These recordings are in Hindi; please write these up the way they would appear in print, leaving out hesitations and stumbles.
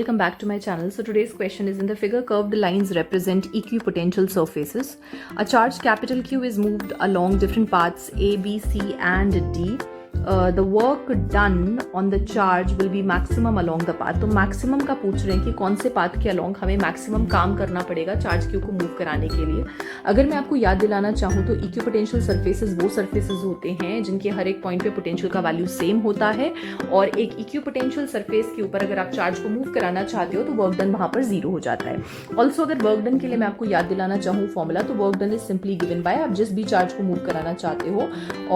Welcome back to my channel. So today's question is, in the figure, curved lines represent equipotential surfaces. A charge capital Q is moved along different paths A, B, C and D. The work done on the charge will be maximum along the path. तो maximum का पूछ रहे हैं कि कौन से path के along हमें maximum काम करना पड़ेगा charge Q को move कराने के लिए. अगर मैं आपको याद दिलाना चाहूँ तो equipotential surfaces वो surfaces होते हैं जिनके हर एक point पे potential का value same होता है, और एक equipotential surface के ऊपर अगर आप charge को move कराना चाहते हो तो work done वहाँ पर 0 हो जाता है. Also अगर work done के लिए मैं आपको याद दिलाना चाहूँ formula, तो work done is simply given by, आप जिस भी charge को move कराना चाहते हो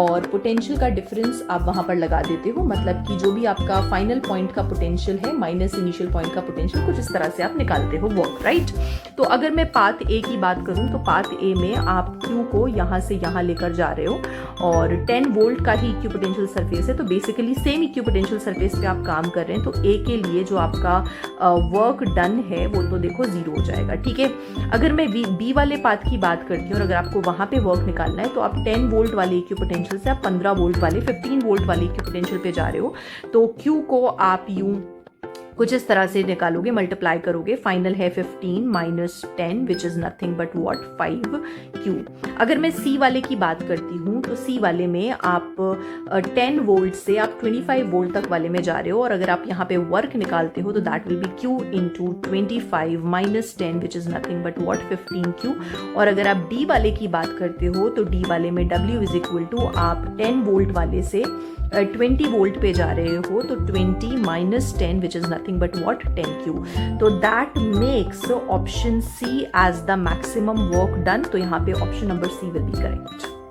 और potential का difference आप वहाँ पर लगा देते हो, मतलब कि जो भी आपका फाइनल पॉइंट का पोटेंशियल है माइनस इनिशियल पॉइंट का पोटेंशियल, कुछ इस तरह से आप निकालते हो वर्क, राइट. तो अगर मैं पाथ ए की बात करूं तो पाथ ए में आप क्यू को यहाँ से यहाँ लेकर जा रहे हो और 10 वोल्ट का ही इक्विपोटेंशियल सरफेस है, तो बेसिकली सेम इक्विपोटेंशियल सरफेस पे आप काम कर रहे हैं. तो ए के लिए जो आपका वर्क डन है वो तो देखो 0 हो जाएगा, ठीक है. अगर मैं बी वाले पाथ की बात करती हूँ और अगर आपको वहाँ पे वर्क निकालना है तो आप 10 वोल्ट वाले इक्विपोटेंशियल से आप 15 वोल्ट वाले 15 वोल्ट वाले इक्विपोटेंशियल पे जा रहे हो, तो क्यू को आप यूं कुछ इस तरह से निकालोगे, मल्टीप्लाई करोगे. फाइनल है 15 minus 10 which is nothing but what 5Q. अगर मैं सी वाले की बात करती हूँ तो सी वाले में आप 10 वोल्ट से आप 25 वोल्ट तक वाले में जा रहे हो, और अगर आप यहाँ पे वर्क निकालते हो तो that will be Q into 25 minus 10 which is nothing but what 15Q. और अगर आप डी वाले की बात करते हो तो डी वाले में W इज इक्वल टू, आप 10 वोल्ट वाले से 20 वोल्ट पे जा रहे हो तो 20 minus 10 which is nothing but what 10Q. तो that makes option C as the maximum work done. तो यहाँ पे option number C will be correct.